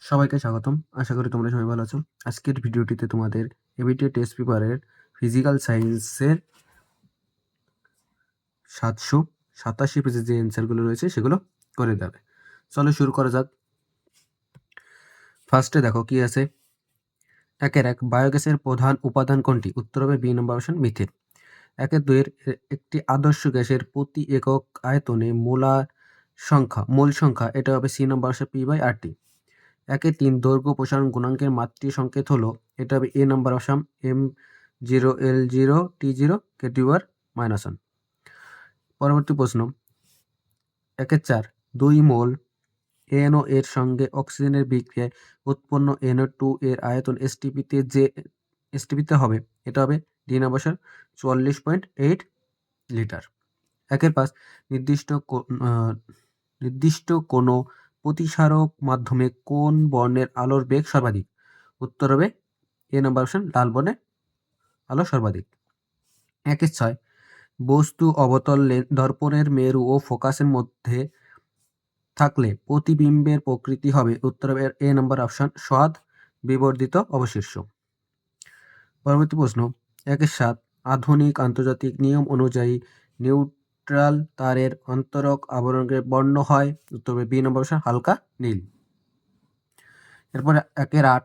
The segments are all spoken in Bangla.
সবাইকে স্বাগতম। আশা করি তোমরা সবাই ভালো আছো। আজকের ভিডিওটিতে তোমাদের এবিটিএ টেস্ট পেপারের ফিজিক্যাল সায়েন্সের 787 পেজের যে অ্যান্সারগুলো রয়েছে সেগুলো করে দেবে। চলো শুরু করা যাক। ফার্স্টে দেখো কি আছে। 1-1 বায়োগ্যাসের প্রধান উপাদান কোনটি? উত্তর হবে বি নম্বর অপশন মিথেন। 1-2 একটি আদর্শ গ্যাসের প্রতি একক আয়তনে মোল সংখ্যা এটা হবে সি নম্বর অপশন P/RT। 1-3 দৈর্ঘ্য প্রসারণ গুণাঙ্কের মাতৃ সংকেত হলো এটা হবে এ নাম্বার অপশন M0L0T0 K2/-1। পরবর্তী প্রশ্ন 1-4 2 মোল NO এর সঙ্গে অক্সিজেনের বিক্রিয়ায় উৎপন্ন NO2 এর আয়তন এসটিপিতে হবে এটা হবে ডি নাম্বার অপশন 44.8 লিটার। 1-5 নির্দিষ্ট কোনো প্রতিসারক মাধ্যমে কোন বর্ণের আলোর বেগ সর্বাধিক? উত্তর হবে এ নাম্বার অপশন লাল বর্ণের আলো সর্বাধিক। 1-6 বস্তু অবতল দর্পণের মেরু ও ফোকাসের মধ্যে থাকলে প্রতিবিম্বের প্রকৃতি হবে? উত্তর হবে এ নাম্বার অপশন সৎ বিবর্ধিত অবশিষ্ট। পরবর্তী প্রশ্ন 1-7 আধুনিক আন্তর্জাতিক নিয়ম অনুযায়ী নিউট্রাল তারের অন্তরক আবরণের বর্ণ হয়? উত্তর হবে বি নম্বর অপশন হালকা নীল। এরপরে 1-8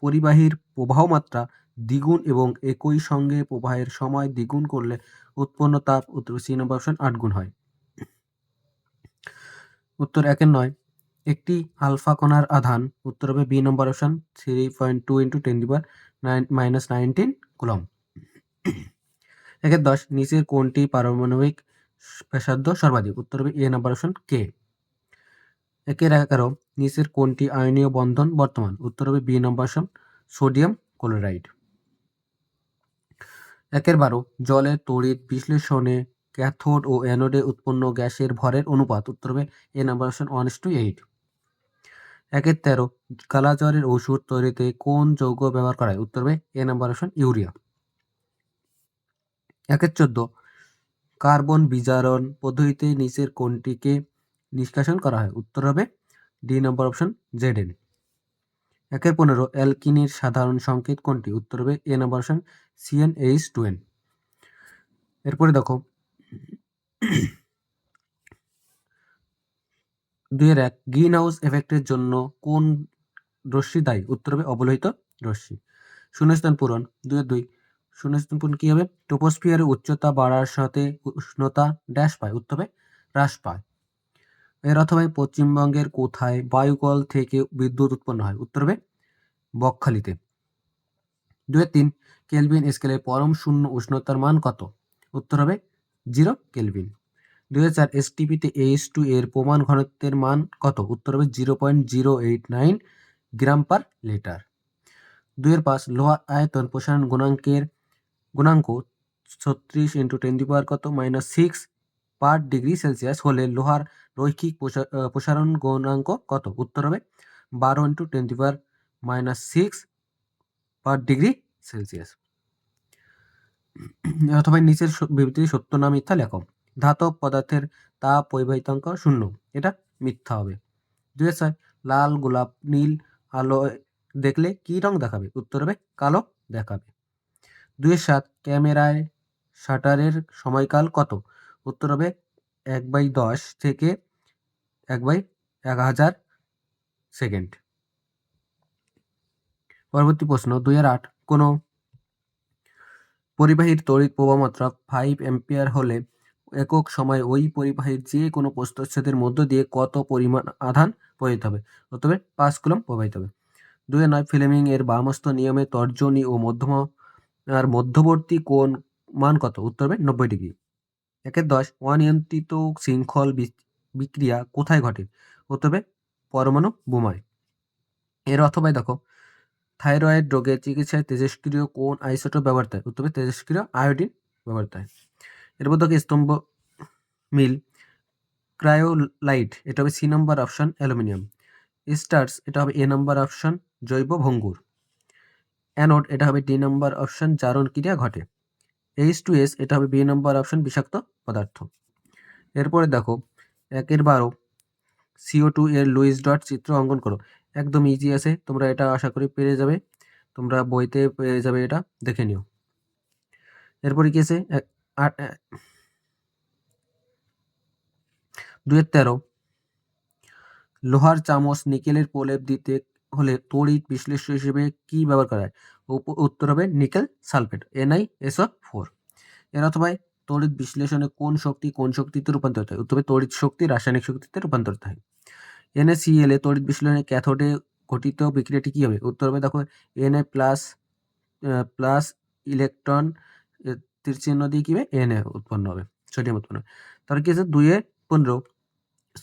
পরিবাহীর প্রবাহ মাত্রা দ্বিগুণ এবং একই সঙ্গে প্রবাহের সময় দ্বিগুণ করলে উৎপন্ন তাপ? উত্তর সি নম্বর অপশন 8 গুণ হয়। উত্তর 1-9 একটি আলফা কণার আধান? উত্তর হবে বি নম্বর অপশন 3.2 × 10⁻⁻19 কুলম্ব। 1-10 নিচের কোনটি পারমাণবিক ব্যাসার্ধ সর্বাধিক? উত্তর হবে এ নাম্বার অপশন কে। 1-11 নিচের কোনটি আয়নীয় বন্ধন বর্তমান? উত্তর হবে বি নম্বর অপশন সোডিয়াম ক্লোরাইড। 1-12 জলের তড়িৎ বিশ্লেষণে ক্যাথোড ও অ্যানোডে উৎপন্ন গ্যাসের ভরের অনুপাত? উত্তর হবে এ নাম্বার অপশন 1:8। 1-13 কালাজ্বরের ওষুধ তৈরিতে কোন যৌগ ব্যবহার করা হয়? উত্তর হবে এ নাম্বার অপশন ইউরিয়া। 1-14 কার্বন বিজারণ পদ্ধতিতে নিচের কোনটিকে নিষ্কাশন করা হয়? উত্তর হবে ডি নম্বর অপশন Zn। 1-15 অ্যালকিনের সাধারণ সংকেত কোনটি? উত্তর হবে এ নম্বর অপশন CnH2n। এরপরে দেখো 2-1 গ্রিন হাউস এফেক্টের জন্য কোন রশ্মি দায়ী? উত্তর হবে অবলোহিত রশ্মি। শূন্যস্থান পূরণ 2-2 শূন্যস্থান পূরণ কি হবে? ট্রপোস্ফিয়ারের উচ্চতা বাড়ার সাথে উষ্ণতা ড্যাশ পায়? উত্তর হবে হ্রাস পায়। এর অথবা পশ্চিমবঙ্গের কোথায় বায়ুকল থেকে বিদ্যুৎ উৎপন্ন হয়? উত্তর হবে বকখালিতে। 2-3 কেলভিন স্কেলের পরম শূন্য উষ্ণতার মান কত? উত্তর হবে 0 কেলভিন। 2-4 এসটিপিতে H2 এর প্রমাণ ঘনত্বের মান কত? উত্তর হবে 0.089 গ্রাম/লিটার। 2-5 লোহার আয়তন প্রসারণ গুণাঙ্ক 36 × 10⁻⁻6 পার ডিগ্রি সেলসিয়াস হলে লোহার রৈখিক প্রসারণ গুণাঙ্ক কত? উত্তর হবে 12 × 10⁻⁻6 পার ডিগ্রি সেলসিয়াস। অথবা নিচের বিবৃতি সত্য না মিথ্যা লেখো। ধাতব পদার্থের তাপ পরিবাহিতাঙ্ক 0, এটা মিথ্যা হবে। 2-6 লাল গোলাপ নীল আলো দেখলে কি রং দেখাবে? উত্তর হবে কালো দেখাবে। 2-7 ক্যামেরায় শাটারের সময়কাল কত? উত্তর হবে 1/10 থেকে 1/1000 সেকেন্ড। পরবর্তী প্রশ্ন 2-8 কোনো পরিবাহীর তড়িৎ প্রবাহ মাত্রা 5 অ্যাম্পিয়ার হলে একক সময়ে ওই পরিবাহীর যে কোনো প্রস্থচ্ছেদের মধ্য দিয়ে কত পরিমাণ আধান প্রবাহিত হবে? উত্তর হবে 5 কুলম্ব প্রবাহিত হবে। 2-9 ফ্লেমিং এর বামস্ত নিয়মে তর্জনী ও মধ্যবর্তী কোণ মান কত? উত্তর হবে 90 ডিগ্রি। 1-10 অনিয়ন্ত্রিত শৃঙ্খল বিক্রিয়া কোথায় ঘটে? উত্তর হবে পরমাণু বোমায়। এর অথবা দেখো থাইরয়েড রোগের চিকিৎসায় তেজস্ক্রিয় কোন আইসোটোপ ব্যবহৃত হয়? উত্তর হবে তেজস্ক্রিয় আয়োডিন ব্যবহৃত হয়। এরপর দেখো স্তম্ভ মিল ক্রায়োলাইট এটা হবে সি নম্বর অপশন অ্যালুমিনিয়াম। স্টার্স এটা হবে এ নম্বর অপশন জৈব ভঙ্গুর। অ্যানোড এটা হবে ডি নম্বর অপশন জারণ ক্রিয়া ঘটে। H2S এটা হবে বি নম্বর অপশন বিষাক্ত পদার্থ। এরপরে দেখো 1-12 CO2 এর লুইস ডট চিত্র অঙ্কন করো। একদম ইজি আছে, তোমরা এটা আশা করি পেরে যাবে, তোমরা বইতে পেয়ে যাবে, এটা দেখে নিও। এরপরে কি আছে 2-13 লোহার চামচ নিকেলের প্রলেপ দিতে হলে তড়িৎ বিশ্লেষ্য হিসেবে কি ব্যবহার করা হয়? উত্তর হবে নিকেল সালফেট, NiSO4। এর অথবা তড়িৎ বিশ্লেষণে কোন শক্তি কোন শক্তিতে রূপান্তরিত হয়? উত্তর হবে তড়িৎ শক্তি রাসায়নিক শক্তিতে রূপান্তরিত হয়। NaCl এ তড়িৎ বিশ্লেষণে ক্যাথোডে ঘটিত বিক্রিয়াটি কি হবে? উত্তর হবে দেখো Na প্লাস ইলেকট্রন তীর চিহ্ন দিয়ে কি হবে Na উৎপন্ন হবে, সোডিয়াম উৎপন্ন হবে। তারপর কি আছে 2-15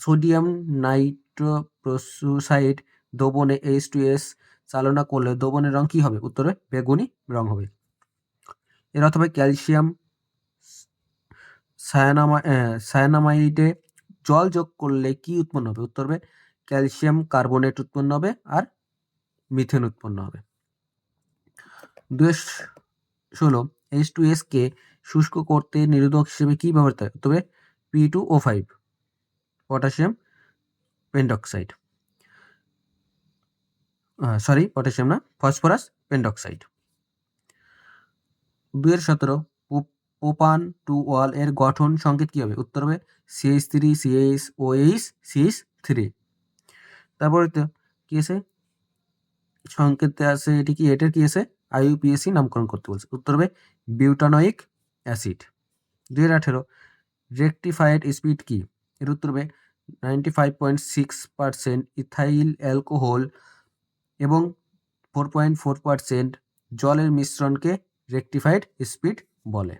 সোডিয়াম নাইট্রোপ্রোসাইড দ্রবণে H2S চালনা করলে দ্রবণের রং কি হবে? উত্তর হবে বেগুনি রং হবে। এর অথবা ক্যালসিয়াম সায়ানামাইডে জল যোগ করলে কি উৎপন্ন হবে? উত্তর হবে ক্যালসিয়াম কার্বনেট উৎপন্ন হবে আর মিথেন উৎপন্ন হবে। 2-16 H2S কে শুষ্ক করতে নিরোধক হিসেবে কি ব্যবহৃত হয়? তবে P2O5 পটাশিয়াম পেন্টক্সাইড, পটাশিয়াম না, ফসফরাস পেন্টক্সাইড। 2-17 প্রোপান টু ওয়াল এর গঠন সংকেত কি হবে? উত্তর হবে CH3 CHOH CH3। তারপরে তো কি আছে সংকেতে আছে, এটি কি, এটার কি আছে IUPAC নামকরণ করতে বলছে, উত্তর হবে বিউটানোইক অ্যাসিড। 2-18 রেকটিফায়েড স্পিড কি? এর উত্তর হবে 95.6% ইথাইল অ্যালকোহল এবং 4.4% জলের মিশ্রণকে রেকটিফায়েড স্পিড বলে।